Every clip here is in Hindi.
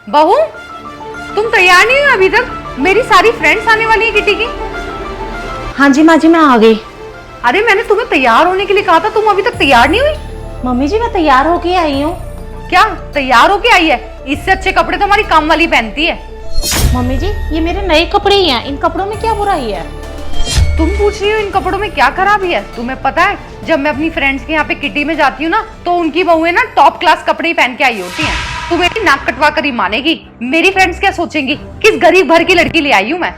बहू, तुम तैयार नहीं हो अभी तक? मेरी सारी फ्रेंड्स आने वाली है किटी की। हाँ जी माँ जी, मैं आ गई। अरे मैंने तुम्हें तैयार होने के लिए कहा था, तुम अभी तक तैयार नहीं हुई? मम्मी जी मैं तैयार होके आई हूँ। क्या तैयार होके आई है? इससे अच्छे कपड़े तो हमारी काम वाली पहनती है। मम्मी जी ये मेरे नए कपड़े ही हैं, इन कपड़ों में क्या बुराई है? तुम पूछ रही हो इन कपड़ों में क्या खराबी है? तुम्हें पता है, जब मैं अपनी फ्रेंड्स के यहाँ पे किटी में जाती हूँ ना, तो उनकी बहुएं ना टॉप क्लास कपड़े ही पहन के आई होती हैं। तू मेरी नाक कटवा कर ही मानेगी। मेरी फ्रेंड्स क्या सोचेंगी, किस गरीब घर की लड़की ले आई हूँ मैं।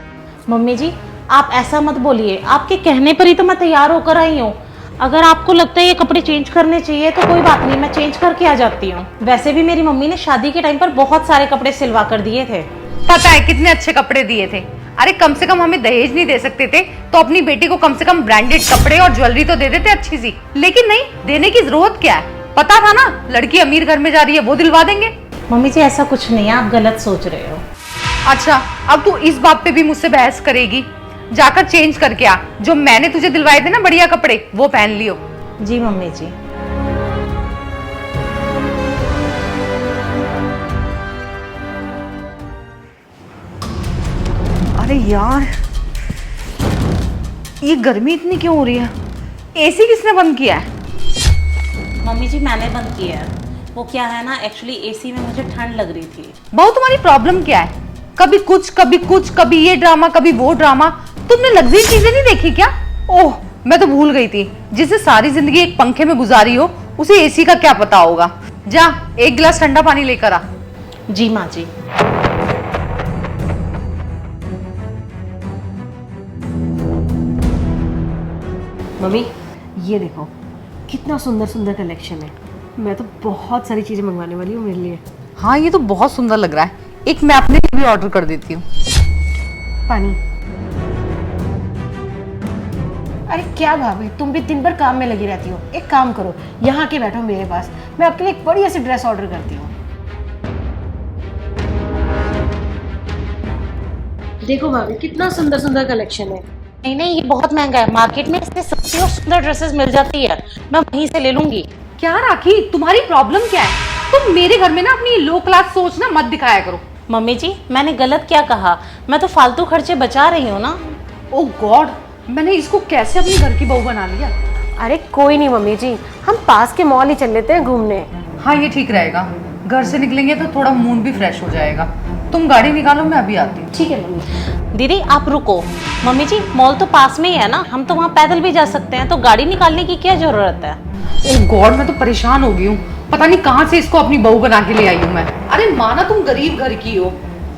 मम्मी जी आप ऐसा मत बोलिए, आपके कहने पर ही तो मैं तैयार होकर आई हूँ। अगर आपको लगता है ये कपड़े चेंज करने चाहिए तो कोई बात नहीं, मैं चेंज करके आ जाती हूँ। वैसे भी मेरी मम्मी ने शादी के टाइम पर बहुत सारे कपड़े सिलवा कर दिए थे। पता है कितने अच्छे कपड़े दिए थे। अरे कम से कम हमें दहेज नहीं दे सकते थे तो अपनी बेटी को कम से कम ब्रांडेड कपड़े और ज्वेलरी तो दे देते अच्छी सी। लेकिन नहीं, देने की जरूरत क्या है? पता था ना लड़की अमीर घर में जा रही है, वो दिलवा देंगे। मम्मी जी ऐसा कुछ नहीं है, आप गलत सोच रहे हो। अच्छा, अब तू इस बात पे भी मुझसे बहस करेगी? जाकर चेंज करके आ। जो मैंने तुझे दिलवाए थे ना बढ़िया कपड़े, वो पहन लियो। जी मम्मी जी। अरे यार, ये गर्मी इतनी क्यों हो रही है? एसी किसने बंद किया है? मम्मी जी मैंने बंद किया है। वो क्या है ना, एक्चुअली एसी में मुझे ठंड लग रही थी। बहु तुम्हारी प्रॉब्लम क्या है? कभी कुछ कभी कुछ, कभी ये ड्रामा कभी वो ड्रामा। तुमने लग्जरी चीजें नहीं देखी क्या? ओह, मैं तो भूल गई थी, जिसे सारी जिंदगी एक पंखे में गुजारी हो उसे एसी का क्या पता होगा। जा एक गिलास ठंडा पानी लेकर आ। जी माँ जी। मम्मी ये देखो कितना सुंदर सुंदर कलेक्शन है। मैं तो बहुत सारी चीज़ें मंगवाने वाली हूँ मेरे लिए। हाँ ये तो बहुत सुंदर लग रहा है। एक मैं अपने लिए भी ऑर्डर कर देती हूँ। पानी। अरे क्या भाभी, तुम भी दिन भर काम में लगी रहती हो। एक काम करो, यहाँ के बैठो मेरे पास, मैं आपके लिए एक बढ़िया सी ड्रेस ऑर्डर करती हूँ। देखो भाभी कितना सुंदर सुंदर कलेक्शन है। नहीं नहीं, ये बहुत महंगा है। मार्केट में इससे सस्ती और सुंदर ड्रेसेस मिल जाती है, मैं वहीं से ले लूंगी। क्या राखी, तुम्हारी प्रॉब्लम क्या है? तुम मेरे घर में ना अपनी लो क्लास सोच ना मत दिखाया करो। मम्मी जी मैंने गलत क्या कहा? मैं तो फालतू खर्चे बचा रही हूँ ना। ओह गॉड, मैंने इसको कैसे अपनी घर की बहू बना लिया। अरे कोई नहीं मम्मी जी, हम पास के मॉल ही चल लेते हैं घूमने। हाँ ये ठीक रहेगा, घर से निकलेंगे तो थोड़ा मूड भी फ्रेश हो जाएगा। तुम गाड़ी निकालो, मैं अभी आती हूँ। ठीक है मम्मी। दीदी आप रुको। मम्मी जी मॉल तो पास में ही है ना, हम तो वहाँ पैदल भी जा सकते हैं, तो गाड़ी निकालने की क्या जरूरत है? ओह गॉड, मैं तो परेशान हो गई हूँ। पता नहीं कहाँ से इसको अपनी बहू बना के ले आई हूँ मैं। अरे माना तुम गरीब घर की हो,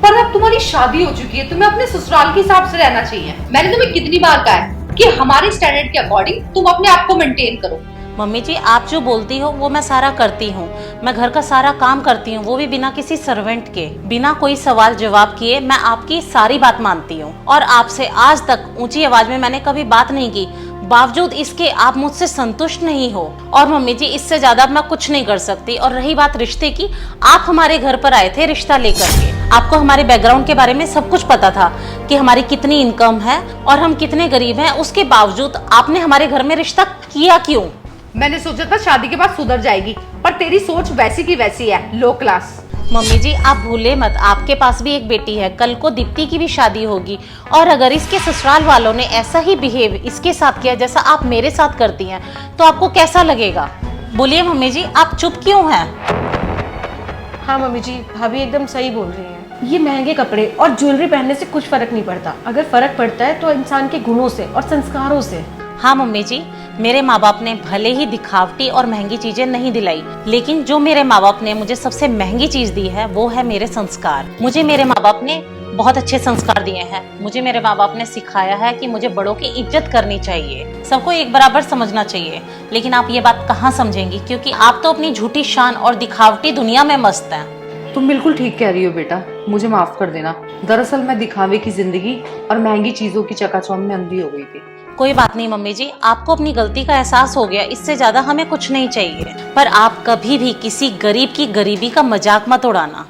पर अब तुम्हारी शादी हो चुकी है, तुम्हें अपने ससुराल के हिसाब से रहना चाहिए। मैंने तुम्हें कितनी बार कहा है कि हमारे स्टैंडर्ड के अकॉर्डिंग तुम अपने आप को मेंटेन करो। मम्मी जी आप जो बोलती हो वो मैं सारा करती हूँ। मैं घर का सारा काम करती हूँ, वो भी बिना किसी सर्वेंट के, बिना कोई सवाल जवाब किए। मैं आपकी सारी बात मानती हूँ और आपसे आज तक ऊंची आवाज में मैंने कभी बात नहीं की। बावजूद इसके आप मुझसे संतुष्ट नहीं हो। और मम्मी जी इससे ज्यादा मैं कुछ नहीं कर सकती। और रही बात रिश्ते की, आप हमारे घर पर आए थे रिश्ता लेकर के। आपको हमारे बैकग्राउंड के बारे में सब कुछ पता था कि हमारी कितनी इनकम है और हम कितने गरीब हैं। उसके बावजूद आपने हमारे घर में रिश्ता किया क्यों? मैंने सोचा था शादी के बाद सुधर जाएगी, पर तेरी सोच वैसी की वैसी है, लो क्लास। मम्मी जी आप भूले मत, आपके पास भी एक बेटी है, कल को दीप्ति की भी शादी होगी। और अगर इसके ससुराल वालों ने ऐसा ही बिहेव इसके साथ किया जैसा आप मेरे साथ करती हैं, तो आपको कैसा लगेगा? बोलिए मम्मी जी, आप चुप क्यों हैं? हाँ मम्मी जी, भाभी एकदम सही बोल रही हैं। ये महंगे कपड़े और ज्वेलरी पहनने से कुछ फर्क नहीं पड़ता। अगर फर्क पड़ता है तो इंसान के गुणों से और संस्कारों से। हाँ मम्मी जी, मेरे माँ बाप ने भले ही दिखावटी और महंगी चीजें नहीं दिलाई, लेकिन जो मेरे माँ बाप ने मुझे सबसे महंगी चीज दी है वो है मेरे संस्कार। मुझे मेरे माँ बाप ने बहुत अच्छे संस्कार दिए हैं। मुझे मेरे माँ बाप ने सिखाया है कि मुझे बड़ों की इज्जत करनी चाहिए, सबको एक बराबर समझना चाहिए। लेकिन आप ये बात कहाँ समझेंगी, क्योंकि आप तो अपनी झूठी शान और दिखावटी दुनिया में मस्त हैं। तुम बिल्कुल ठीक कह रही हो बेटा, मुझे माफ कर देना। दरअसल मैं दिखावे की जिंदगी और महंगी चीजों की चकाचौंध में अंधी हो गई थी। कोई बात नहीं मम्मी जी, आपको अपनी गलती का एहसास हो गया, इससे ज्यादा हमें कुछ नहीं चाहिए। पर आप कभी भी किसी गरीब की गरीबी का मजाक मत उड़ाना।